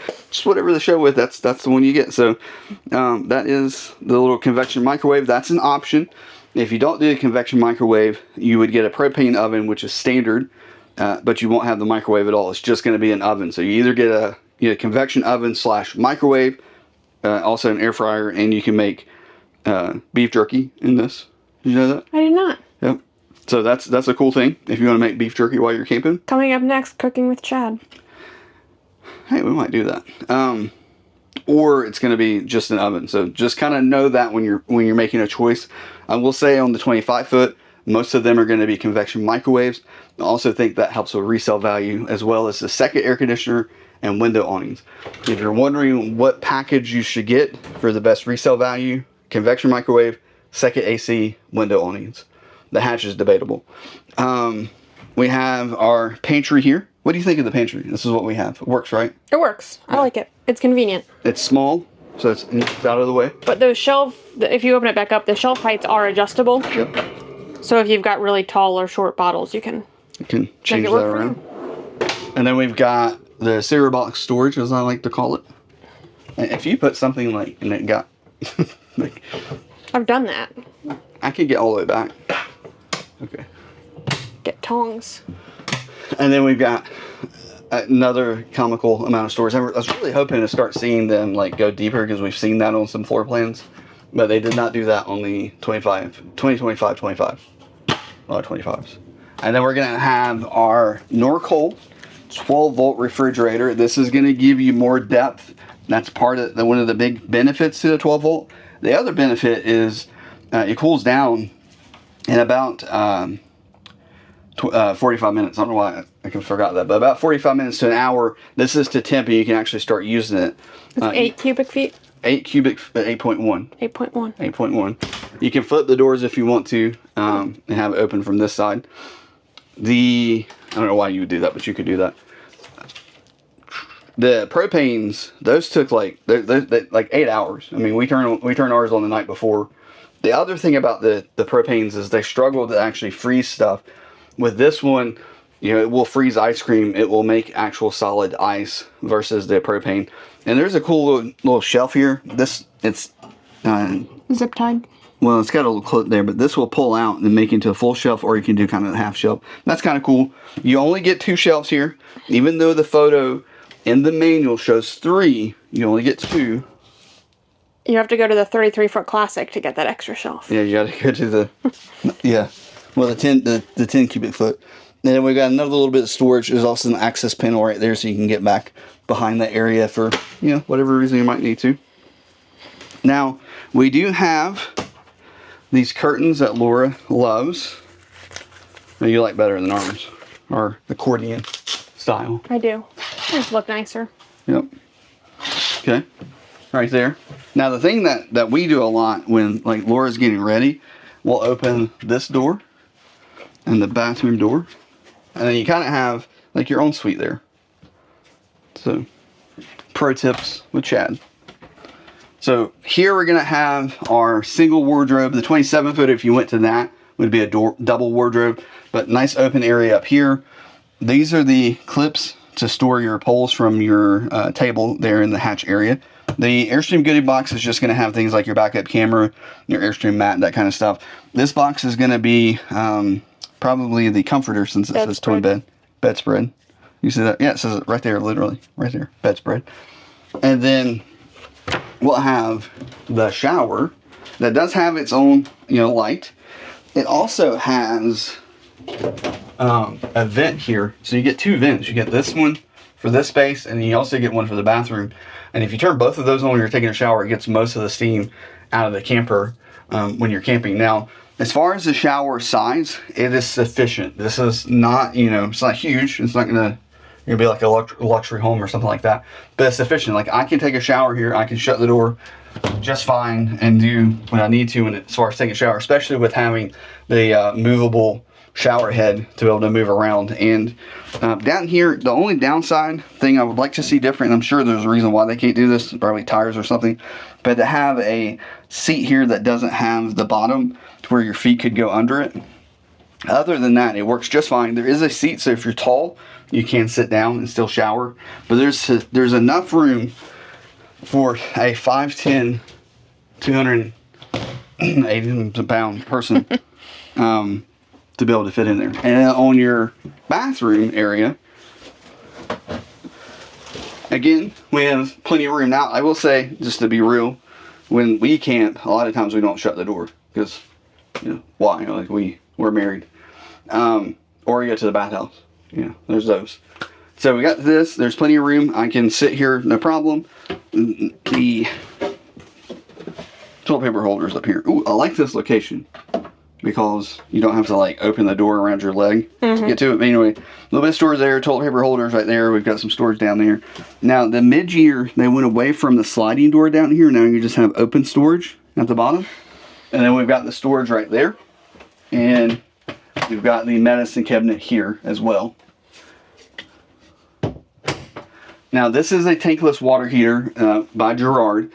whatever they show with, that's the one you get. So that is the little convection microwave. That's an option. If you don't do the convection microwave, you would get a propane oven, which is standard, but you won't have the microwave at all. It's just going to be an oven. So you either get a convection oven / microwave, also an air fryer, and you can make beef jerky in this. Did you know that? I did not. Yep. So that's a cool thing if you want to make beef jerky while you're camping. Coming up next, cooking with Chad. Hey, we might do that. Or it's going to be just an oven. So just kind of know that when you're making a choice. I will say on the 25 foot, most of them are going to be convection microwaves. I also think that helps with resale value, as well as the second air conditioner and window awnings. If you're wondering what package you should get for the best resale value, convection microwave, second AC, window awnings. The hatch is debatable. We have our pantry here. What do you think of the pantry? This is what we have. It works, right? It works. I like it. It's convenient. It's small, so it's out of the way. But those if you open it back up, the shelf heights are adjustable. Yep. So if you've got really tall or short bottles, you can change that around. And then we've got the cereal box storage, as I like to call it. And if you put something like, and it got, like, I've done that. I could get all the way back. Okay. Get tongs. And then we've got another comical amount of storage. I was really hoping to start seeing them like go deeper, because we've seen that on some floor plans, but they did not do that on the 2025 25s. And then we're gonna have our Norcold 12 volt refrigerator. This is gonna give you more depth. That's part of one of the big benefits to the 12 volt. The other benefit is it cools down in about 45 minutes. I don't know why I forgot that, but about 45 minutes to an hour. This is to temp, and you can actually start using it. It's 8 cubic feet? 8.1. 8.1. 8.1. You can flip the doors if you want to, and have it open from this side. I don't know why you would do that, but you could do that. The propanes, those took like 8 hours. I mean, we turn ours on the night before. The other thing about the propanes is they struggle to actually freeze stuff. With this one, it will freeze ice cream. It will make actual solid ice versus the propane. And there's a cool little shelf here. It's Zip tied. Well, it's got a little clip there, but this will pull out and make into a full shelf, or you can do kind of a half shelf. That's kind of cool. You only get 2 shelves here, even though the photo in the manual shows 3. You only get 2. You have to go to the 33-foot Classic to get that extra shelf. Yeah, you got to go to the the 10 cubic foot. And then we got another little bit of storage. There's also an access panel right there, so you can get back behind that area for whatever reason you might need to. Now we do have these curtains that Laura loves. That you like better than ours, our accordion style. I do. They just look nicer. Yep. Okay. Right there. Now the thing that we do a lot when like Laura's getting ready, we'll open this door and the bathroom door, and then you kind of have like your own suite there. So, pro tips with Chad. So here we're gonna have our single wardrobe. The 27 foot, if you went to that, would be a double wardrobe, but nice open area up here. These are the clips to store your poles from your table there in the hatch area. The Airstream goodie box is just going to have things like your backup camera, your Airstream mat, that kind of stuff. This box is going to be probably the comforter, since it says twin bed. Bedspread. You see that? Yeah, it says it right there, literally. Right there. Bedspread. And then we'll have the shower that does have its own, light. It also has a vent here. So you get 2 vents. You get this one for this space, and then you also get one for the bathroom. And if you turn both of those on when you're taking a shower, it gets most of the steam out of the camper when you're camping. Now, as far as the shower size, it is sufficient. This is not, it's not huge. It's not going to you're gonna be like a luxury home or something like that. But it's efficient. Like I can take a shower here, I can shut the door just fine and do what I need to as far as taking a shower, especially with having the movable shower head to be able to move around. And down here, the only downside thing I would like to see different, and I'm sure there's a reason why they can't do this, probably tires or something, but to have a seat here that doesn't have the bottom to where your feet could go under it. Other than that, it works just fine. There is a seat, so if you're tall, you can sit down and still shower, but there's enough room for a 5'10", 280 pound person to be able to fit in there. And on your bathroom area, again, we have plenty of room. Now, I will say, just to be real, when we camp, a lot of times we don't shut the door because, you know, why? Like we're married. Or you go to the bathhouse. Yeah, there's those. So we got this. There's plenty of room. I can sit here, no problem. The toilet paper holders up here. Ooh, I like this location because you don't have to like open the door around your leg to get to it. But anyway, a little bit of storage there. Toilet paper holders right there. We've got some storage down there. Now the mid-year, they went away from the sliding door down here. Now you just have open storage at the bottom. And then we've got the storage right there. And we've got the medicine cabinet here as well. Now this is a tankless water heater by Gerard.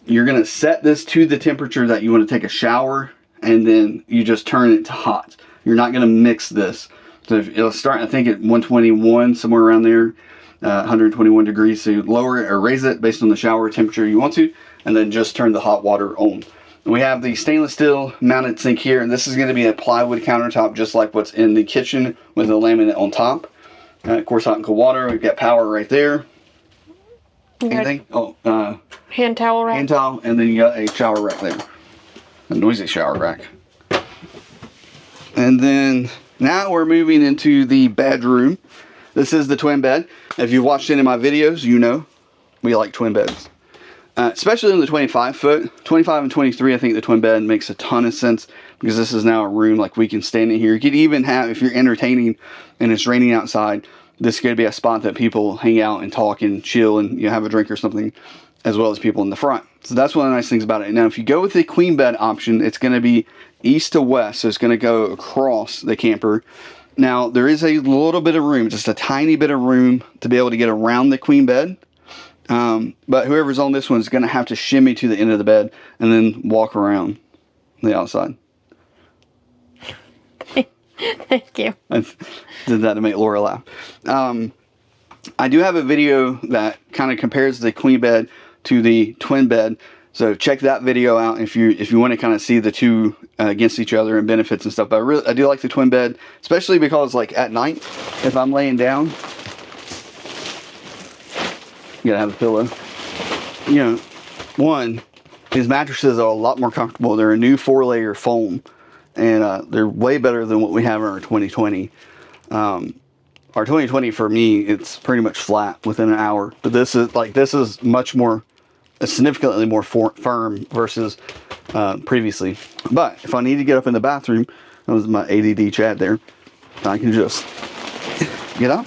You're going to set this to the temperature that you want to take a shower, and then you just turn it to hot. You're not going to mix this. So it'll start, I think, at 121, somewhere around there, 121 degrees. So you lower it or raise it based on the shower temperature you want to, and then just turn the hot water on. We have the stainless steel mounted sink here, and this is going to be a plywood countertop just like what's in the kitchen with the laminate on top. Of course, hot and cold water. We've got power right there. Anything? Oh, hand towel rack. Hand towel, and then you got a shower rack there. A noisy shower rack. And then now we're moving into the bedroom. This is the twin bed. If you've watched any of my videos, you know we like twin beds. Especially in the 25 foot. 25 and 23, I think the twin bed makes a ton of sense because this is now a room like we can stand in here. You could even have, if you're entertaining and it's raining outside, this is going to be a spot that people hang out and talk and chill and you have a drink or something, as well as people in the front. So that's one of the nice things about it. Now, if you go with the queen bed option, it's going to be east to west, so it's going to go across the camper. Now, there is a little bit of room, just a tiny bit of room to be able to get around the queen bed. But whoever's on this one is going to have to shimmy to the end of the bed and then walk around the outside. Thank you. I did that to make Laura laugh. I do have a video that kind of compares the queen bed to the twin bed. So check that video out if you want to kind of see the two against each other and benefits and stuff. But I do like the twin bed, especially because like at night, if I'm laying down, you gotta have a pillow. You know, one, these mattresses are a lot more comfortable. They're a new 4-layer foam, and they're way better than what we have in our 2020. Our 2020 for me, it's pretty much flat within an hour. But this is much more, significantly more firm versus previously. But if I need to get up in the bathroom, that was my ADD chat there, I can just get up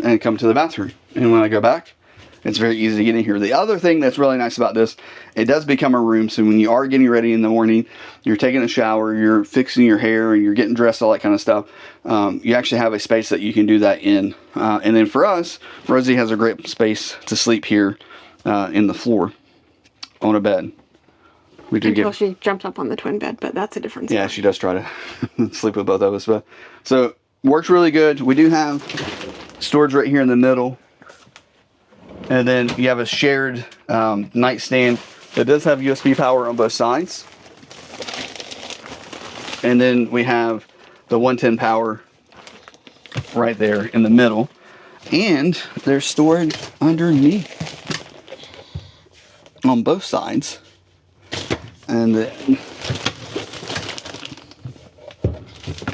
and come to the bathroom. And when I go back, it's very easy to get in here. The other thing that's really nice about this, it does become a room. So when you are getting ready in the morning, you're taking a shower, you're fixing your hair, and you're getting dressed, all that kind of stuff, you actually have a space that you can do that in. And then for us, Rosie has a great space to sleep here in the floor on a bed. We do Until she jumps up on the twin bed, but that's a different story. Yeah, she does try to sleep with both of us. But so works really good. We do have storage right here in the middle. And then you have a shared nightstand that does have USB power on both sides. And then we have the 110 power right there in the middle. And there's storage underneath on both sides. And then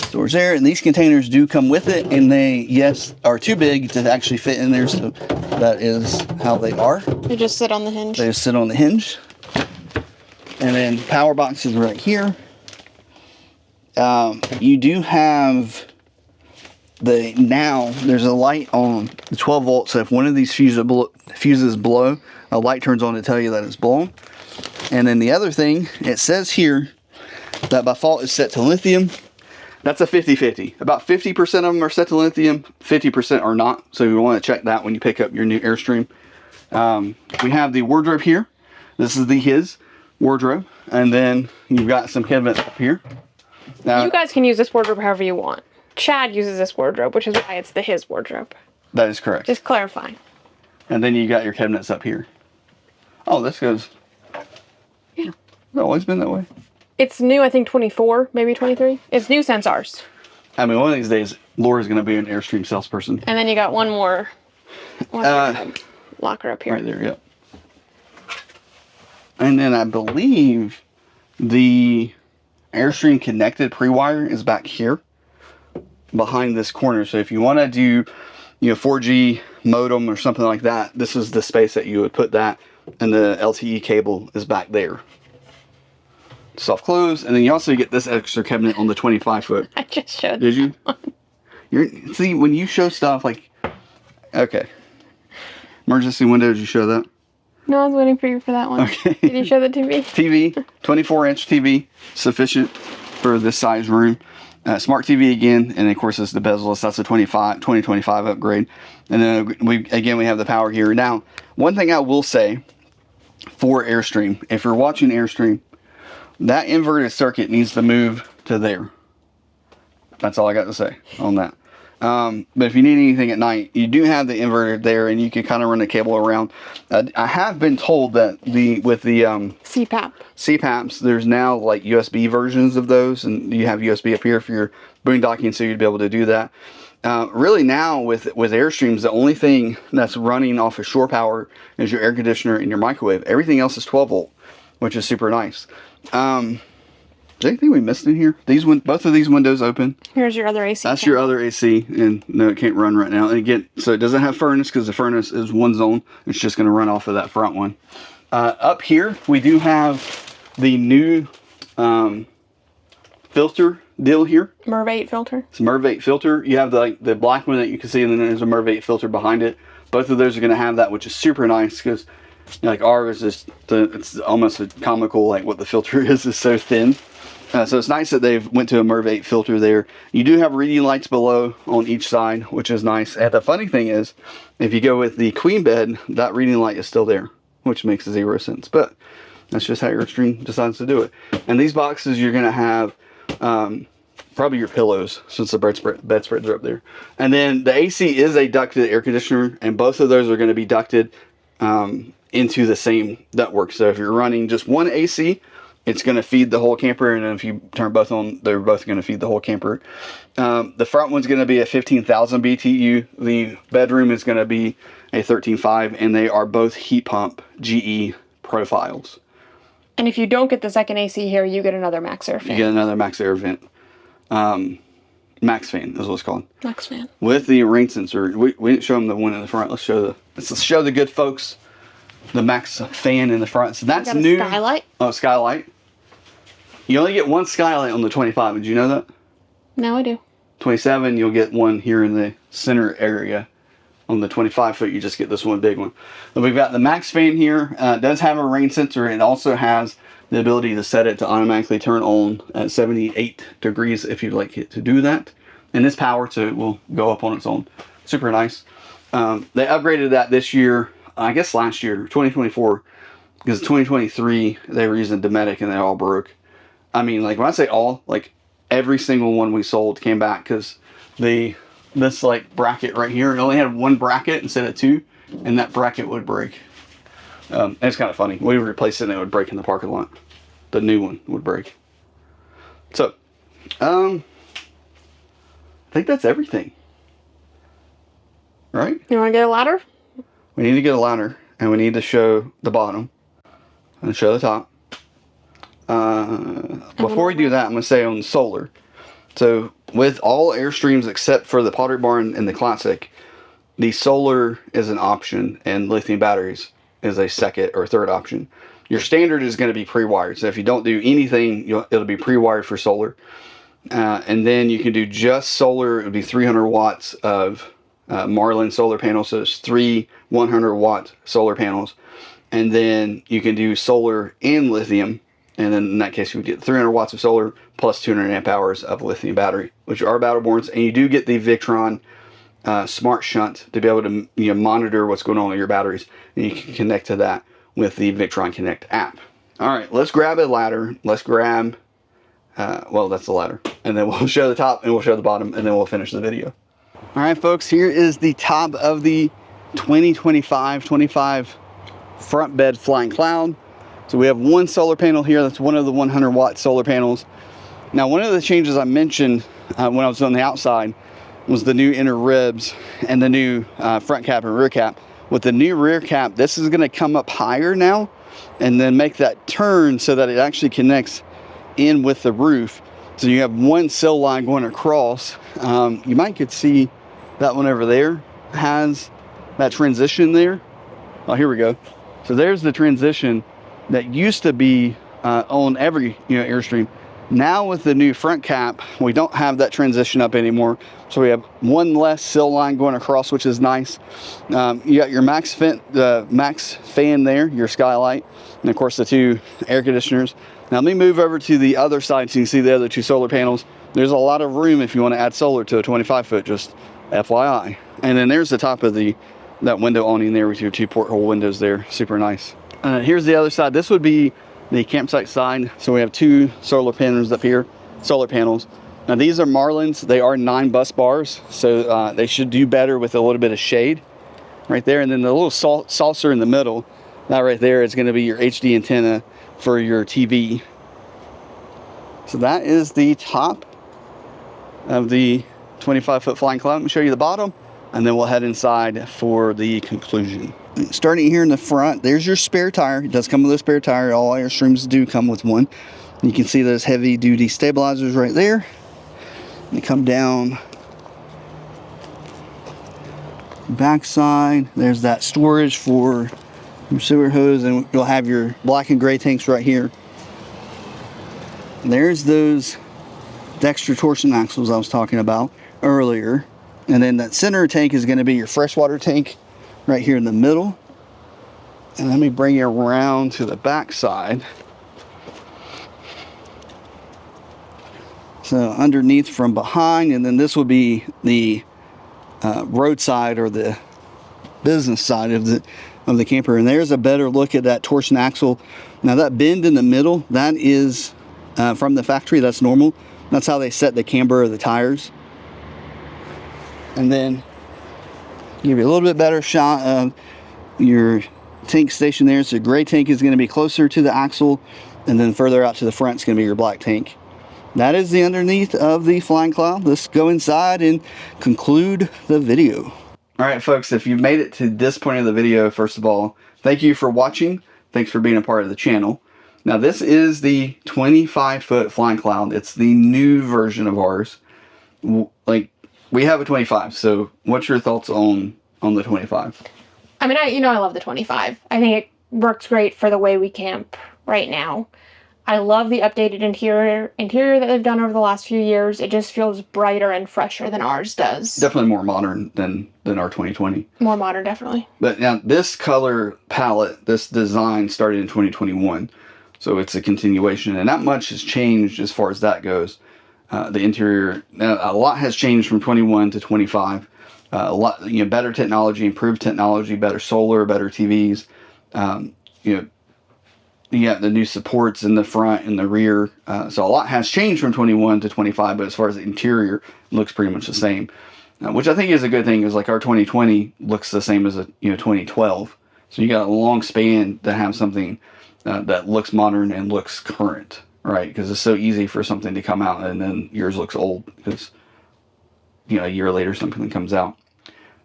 storage there. And these containers do come with it. And they, yes, are too big to actually fit in there. So that is how they are. They just sit on the hinge. They just sit on the hinge. And then power box is right here. You do have now there's a light on the 12 volts, so if one of these fuses blow, a light turns on to tell you that it's blown. And then the other thing, it says here that by default is set to lithium. That's a 50-50. About 50% of them are set to lithium, 50% are not. So you want to check that when you pick up your new Airstream. We have the wardrobe here. This is his wardrobe. And then you've got some cabinets up here. Now, you guys can use this wardrobe however you want. Chad uses this wardrobe, which is why it's his wardrobe. That is correct. Just clarifying. And then you got your cabinets up here. Oh, this goes... Yeah. It's always been that way. It's new, I think 24, maybe 23. It's new since ours. I mean, one of these days, Laura's going to be an Airstream salesperson. And then you got one more locker up here. Right there, yep. And then I believe the Airstream connected pre-wire is back here behind this corner. So if you want to do, 4G modem or something like that, this is the space that you would put that, and the LTE cable is back there. Soft close, and then you also get this extra cabinet on the 25-foot. I just showed. Did you? See, when you show stuff like, okay, emergency window. Did you show that? No, I was waiting for you for that one. Okay. Did you show the TV? TV, 24-inch TV, sufficient for this size room. Smart TV again, and of course it's the bezel-less. That's a 2025 upgrade. And then we have the power here. Now, one thing I will say for Airstream, if you're watching Airstream, that inverted circuit needs to move to there. That's all I got to say on that. But if you need anything at night, you do have the inverter there, and you can kind of run the cable around. I have been told that with the CPAPs, there's now like USB versions of those, and you have USB up here for your boondocking, so you'd be able to do that. Really now with Airstreams, the only thing that's running off of shore power is your air conditioner and your microwave. Everything else is 12 volt, which is super nice. Is there anything we missed in here? Both of these windows open. Here's your other AC. That's your other AC, and no, it can't run right now. And again, so it doesn't have furnace because the furnace is one zone. It's just going to run off of that front one. Up here, we do have the new filter deal here. Merv8 filter. It's a Merv8 filter. You have the black one that you can see, and then there's a Merv8 filter behind it. Both of those are going to have that, which is super nice because like ours is it's almost a comical, like what the filter is so thin. So it's nice that they've went to a Merv8 filter there. You do have reading lights below on each side, which is nice. And the funny thing is, if you go with the queen bed, that reading light is still there, which makes 0 sense. But that's just how Airstream decides to do it. And these boxes, you're going to have probably your pillows, since the bedspreads are up there. And then the AC is a ducted air conditioner, and both of those are going to be ducted into the same ductwork. So if you're running just one AC, it's going to feed the whole camper, and if you turn both on, they're both going to feed the whole camper. The front one's going to be a 15,000 BTU. The bedroom is going to be a 13.5, and they are both heat pump GE profiles. And if you don't get the second AC here, you get another Max Air fan. You get another Max Air vent. Max fan is what it's called. Max fan. With the rain sensor. We didn't show them the one in the front. Let's show the good folks the Max fan in the front. So that's new. Skylight. Oh, skylight. You only get one skylight on the 25. Did you know that? No, I do. 27, you'll get one here in the center area. On the 25-foot, you just get this one big one. But we've got the Max fan here. It does have a rain sensor. It also has the ability to set it to automatically turn on at 78 degrees if you'd like it to do that. And this power, so it will go up on its own. Super nice. They upgraded that this year, I guess last year, 2024, because 2023, they were using Dinette and they all broke. I mean, like when I say all, like every single one we sold came back because this like bracket right here, it only had one bracket instead of two, and that bracket would break. And it's kind of funny. We would replace it and it would break in the parking lot. The new one would break. So, I think that's everything. Right? You want to get a ladder? We need to get a ladder, and we need to show the bottom and show the top. Before we do that, I'm going to say on solar. So with all Airstreams except for the Pottery Barn and the Classic, the solar is an option and lithium batteries is a second or third option. Your standard is going to be pre-wired. So if you don't do anything, it'll be pre-wired for solar. And then you can do just solar. It would be 300 watts of Marlin solar panels. So it's 3 100-watt solar panels. And then you can do solar and lithium. And then in that case, you would get 300 watts of solar plus 200 amp hours of lithium battery, which are battle boards. And you do get the Victron smart shunt to be able to monitor what's going on with your batteries. And you can connect to that with the Victron Connect app. All right, let's grab a ladder. Let's grab, well, that's the ladder. And then we'll show the top and we'll show the bottom and then we'll finish the video. All right, folks, here is the top of the 2025 front bed flying cloud. So we have one solar panel here. That's one of the 100-watt solar panels. Now, one of the changes I mentioned when I was on the outside was the new inner ribs and the new front cap and rear cap. With the new rear cap, this is going to come up higher now and then make that turn so that it actually connects in with the roof. So you have one sill line going across. You might could see that one over there has that transition there. Oh, here we go. So there's the transition that used to be on every Airstream. Now with the new front cap, we don't have that transition up anymore. So we have one less sill line going across, which is nice. You got your max fan there, your skylight, and of course the 2 air conditioners. Now let me move over to the other side so you can see the other 2 solar panels. There's a lot of room if you want to add solar to a 25-foot, just FYI. And then there's the top of that window awning there with your 2 porthole windows there. Super nice. Here's the other side. This would be the campsite side. So we have 2 solar panels up here, solar panels. Now these are Marlins. They are 9 bus bars, so they should do better with a little bit of shade right there. And then the little saucer in the middle, that right there is going to be your HD antenna for your TV. So that is the top of the 25-foot flying cloud. Let me show you the bottom, and then we'll head inside for the conclusion. Starting here in the front, there's your spare tire. It does come with a spare tire. All Airstreams do come with one. You can see those heavy duty stabilizers right there. They come down backside. There's that storage for your sewer hose, and you'll have your black and gray tanks right here. There's those Dexter torsion axles I was talking about earlier. And then that center tank is going to be your freshwater tank right here in the middle. And let me bring you around to the back side. So underneath from behind, and then this will be the roadside or the business side of the camper. And there's a better look at that torsion axle. Now that bend in the middle, that is from the factory. That's normal. That's how they set the camber of the tires. And then give you a little bit better shot of your tank station there. So the gray tank is going to be closer to the axle, and then further out to the front is going to be your black tank. That is the underneath of the flying cloud. Let's go inside and conclude the video. All right, folks, if you've made it to this point of the video, first of all, thank you for watching. Thanks for being a part of the channel. Now, this is the 25-foot flying cloud. It's the new version of ours. Like, we have a 25, so what's your thoughts on the 25? I mean, I love the 25. I think it works great for the way we camp right now. I love the updated interior that they've done over the last few years. It just feels brighter and fresher than ours does. Definitely more modern than our 2020. More modern, definitely. But now this color palette, this design started in 2021. So it's a continuation, and not much has changed as far as that goes. The interior, a lot has changed from 21 to 25. A lot, better technology, improved technology, better solar, better TVs. You got the new supports in the front and the rear. So a lot has changed from 21 to 25, but as far as the interior, it looks pretty much the same. Which I think is a good thing, is like our 2020 looks the same as a 2012. So you got a long span to have something that looks modern and looks current, right? Because it's so easy for something to come out and then yours looks old because a year later something comes out.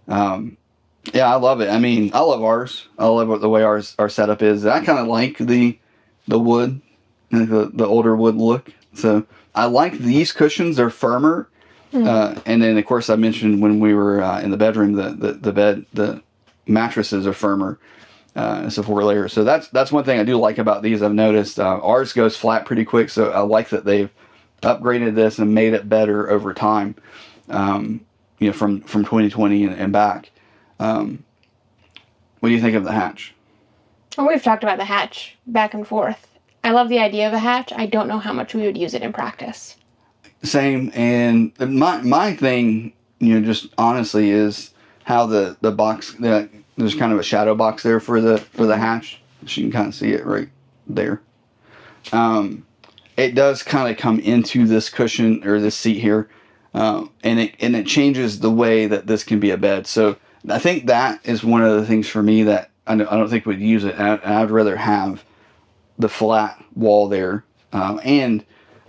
Yeah, I love it. I mean, I love ours. I love the way our setup is. I kind of like the wood, the older wood look. So I like these cushions. They're firmer. Mm-hmm. And then, of course, I mentioned when we were in the bedroom, the mattresses are firmer. It's a 4 layer. So that's one thing I do like about these. I've noticed ours goes flat pretty quick. So I like that they've upgraded this and made it better over time, you know, from 2020 and back. What do you think of the hatch? Well, we've talked about the hatch back and forth. I love the idea of a hatch. I don't know how much we would use it in practice. Same, and my thing, you know, just honestly is how the box, there's kind of a shadow box there for the hatch. You can kind of see it right there. It does kind of come into this cushion or this seat here, and it changes the way that this can be a bed. So I think that is one of the things for me that I don't think we'd use it. I'd rather have the flat wall there, and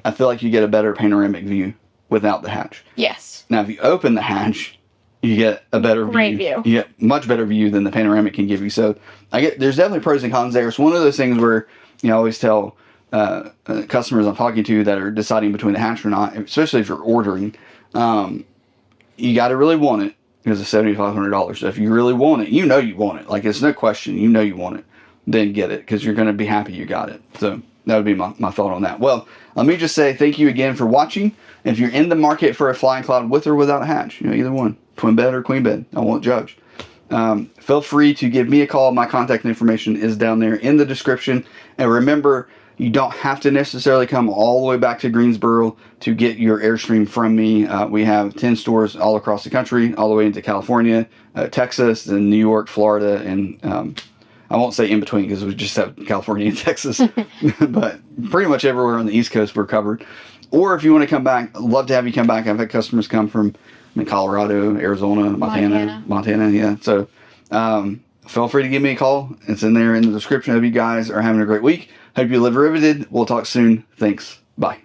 I feel like you get a better panoramic view without the hatch. Yes. Now, if you open the hatch, you get a better Great view. You get much better view than the panoramic can give you. So there's definitely pros and cons there. It's one of those things where, you know, I always tell customers I'm talking to that are deciding between the hatch or not, especially if you're ordering, you got to really want it because it's $7,500. So if you really want it, you know you want it. Like, it's no question. You know you want it. Then get it because you're going to be happy you got it. So that would be my thought on that. Well, let me just say thank you again for watching. If you're in the market for a flying cloud with or without a hatch, you know, either one, twin bed or queen bed, I won't judge. Feel free to give me a call. My contact information is down there in the description. And remember, you don't have to necessarily come all the way back to Greensboro to get your Airstream from me. We have 10 stores all across the country, all the way into California, Texas, and New York, Florida, and I won't say in between because we just have California and Texas, but pretty much everywhere on the East Coast we're covered. Or if you want to come back, I'd love to have you come back. I've had customers come from Colorado, Arizona, Montana, yeah. So feel free to give me a call. It's in there in the description. Hope you guys are having a great week. Hope you live riveted. We'll talk soon. Thanks. Bye.